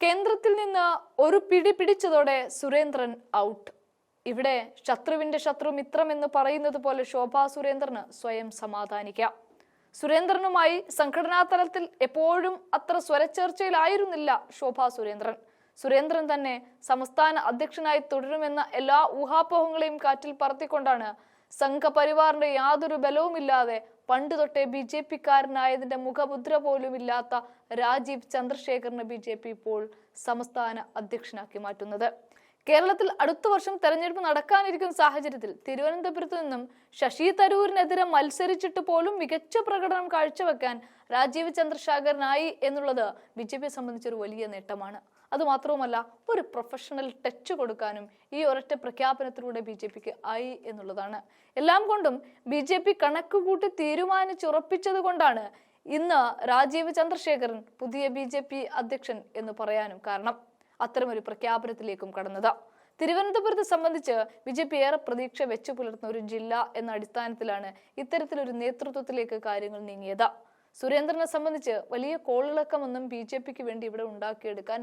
കേന്ദ്രത്തിൽ നിന്ന് ഒരു പിടി പിടിച്ചതോടെ സുരേന്ദ്രൻ ഔട്ട്. ഇവിടെ ശത്രുവിന്റെ ശത്രു മിത്രം എന്ന് പറയുന്നത് പോലെ ശോഭാ സുരേന്ദ്രന് സ്വയം സമാധാനിക്കാം. സുരേന്ദ്രനുമായി സംഘടനാ തലത്തിൽ എപ്പോഴും അത്ര സ്വരച്ചേർച്ചയിലായിരുന്നില്ല ശോഭാ സുരേന്ദ്രൻ. സുരേന്ദ്രൻ തന്നെ സംസ്ഥാന അധ്യക്ഷനായി തുടരുമെന്ന എല്ലാ ഊഹാപോഹങ്ങളെയും കാറ്റിൽ പറത്തിക്കൊണ്ടാണ് സംഘപരിവാറിന്റെ യാതൊരു ബലവുമില്ലാതെ പണ്ട് തൊട്ടേ BJP-കാരനായതിന്റെ മുഖമുദ്ര പോലും ഇല്ലാത്ത രാജീവ് ചന്ദ്രശേഖറിനെ BJP ഇപ്പോൾ സംസ്ഥാന അധ്യക്ഷനാക്കി മാറ്റുന്നത്. കേരളത്തിൽ അടുത്ത വർഷം തെരഞ്ഞെടുപ്പ് നടക്കാനിരിക്കുന്ന സാഹചര്യത്തിൽ തിരുവനന്തപുരത്ത് നിന്നും ശശി തരൂരിനെതിരെ മത്സരിച്ചിട്ട് പോലും മികച്ച പ്രകടനം കാഴ്ചവെക്കാൻ രാജീവ് ചന്ദ്രശേഖരനായി എന്നുള്ളത് BJP-യെ സംബന്ധിച്ചൊരു വലിയ നേട്ടമാണ്. അതുമാത്രവുമല്ല, ഒരു പ്രൊഫഷണൽ ടച്ച് കൊടുക്കാനും ഈ ഒരൊറ്റ പ്രഖ്യാപനത്തിലൂടെ BJP-ക്ക് ആയി എന്നുള്ളതാണ്. എല്ലാം കൊണ്ടും BJP കണക്കുകൂട്ടി തീരുമാനിച്ചുറപ്പിച്ചത് കൊണ്ടാണ് ഇന്ന് രാജീവ് ചന്ദ്രശേഖരൻ പുതിയ BJP അധ്യക്ഷൻ എന്ന് പറയാനും കാരണം. അത്തരമൊരു പ്രഖ്യാപനത്തിലേക്കും കടന്നത്. തിരുവനന്തപുരത്തെ സംബന്ധിച്ച് BJP ഏറെ പ്രതീക്ഷ വെച്ചു പുലർത്തുന്ന ഒരു ജില്ല എന്ന അടിസ്ഥാനത്തിലാണ് ഇത്തരത്തിലൊരു നേതൃത്വത്തിലേക്ക് കാര്യങ്ങൾ നീങ്ങിയത്. സുരേന്ദ്രനെ സംബന്ധിച്ച് വലിയ കോളിളക്കമൊന്നും BJP-ക്ക് വേണ്ടി ഇവിടെ ഉണ്ടാക്കിയെടുക്കാൻ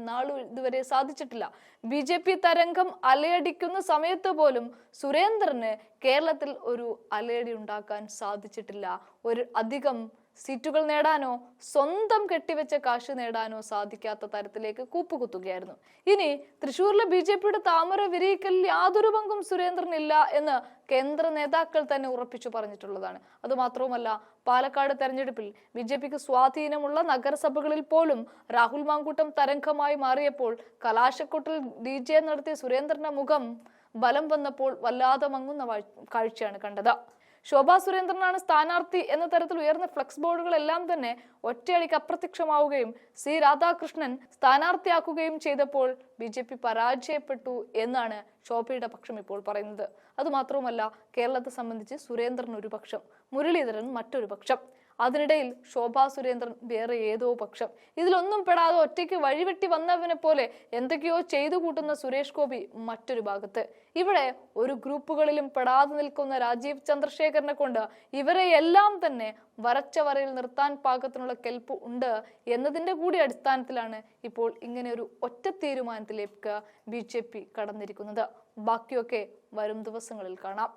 ഇതുവരെ സാധിച്ചിട്ടില്ല. BJP തരംഗം അലയടിക്കുന്ന സമയത്ത് പോലും സുരേന്ദ്രന് കേരളത്തിൽ ഒരു അലയടി ഉണ്ടാക്കാൻ സാധിച്ചിട്ടില്ല. ഒരു അധികം സീറ്റുകൾ നേടാനോ സ്വന്തം കെട്ടിവെച്ച കാശ് നേടാനോ സാധിക്കാത്ത തരത്തിലേക്ക് കൂപ്പുകുത്തുകയായിരുന്നു. ഇനി തൃശ്ശൂരിലെ BJP-യുടെ താമര വിരിയിക്കലിൽ യാതൊരു പങ്കും സുരേന്ദ്രനില്ല എന്ന് കേന്ദ്ര നേതാക്കൾ തന്നെ ഉറപ്പിച്ചു പറഞ്ഞിട്ടുള്ളതാണ്. അതുമാത്രവുമല്ല, പാലക്കാട് തെരഞ്ഞെടുപ്പിൽ BJP-ക്ക് സ്വാധീനമുള്ള നഗരസഭകളിൽ പോലും രാഹുൽ മാങ്കൂട്ടം തരംഗമായി മാറിയപ്പോൾ കലാശക്കൊട്ടിൽ DJ നടത്തിയ സുരേന്ദ്രന്റെ മുഖം ബലം വന്നപ്പോൾ വല്ലാതെ മങ്ങുന്ന കാഴ്ചയാണ് കണ്ടത്. ശോഭാ സുരേന്ദ്രനാണ് സ്ഥാനാർത്ഥി എന്ന തരത്തിൽ ഉയർന്ന ഫ്ലക്സ് ബോർഡുകളെല്ലാം തന്നെ ഒറ്റയടിക്ക് അപ്രത്യക്ഷമാവുകയും C രാധാകൃഷ്ണൻ സ്ഥാനാർത്ഥിയാക്കുകയും ചെയ്തപ്പോൾ BJP പരാജയപ്പെട്ടു എന്നാണ് ശോഭയുടെ പക്ഷം ഇപ്പോൾ പറയുന്നത്. അതുമാത്രവുമല്ല, കേരളത്തെ സംബന്ധിച്ച് സുരേന്ദ്രൻ ഒരു പക്ഷം, മുരളീധരൻ മറ്റൊരു പക്ഷം, അതിനിടയിൽ ശോഭാ സുരേന്ദ്രൻ വേറെ ഏതോ പക്ഷം. ഇതിലൊന്നും പെടാതെ ഒറ്റയ്ക്ക് വഴിവെട്ടി വന്നവനെ പോലെ എന്തൊക്കെയോ ചെയ്തു കൂട്ടുന്ന സുരേഷ് ഗോപി മറ്റൊരു ഭാഗത്ത്. ഇവിടെ ഒരു ഗ്രൂപ്പുകളിലും പെടാതെ നിൽക്കുന്ന രാജീവ് ചന്ദ്രശേഖരനെ കൊണ്ട് ഇവരെ എല്ലാം തന്നെ വരച്ച വരയിൽ നിർത്താൻ പാകത്തിനുള്ള കെൽപ്പ് ഉണ്ട് എന്നതിന്റെ കൂടി അടിസ്ഥാനത്തിലാണ് ഇപ്പോൾ ഇങ്ങനെ ഒരു ഒറ്റ തീരുമാനത്തിലേക്ക് BJP കടന്നിരിക്കുന്നത്. ബാക്കിയൊക്കെ വരും ദിവസങ്ങളിൽ കാണാം.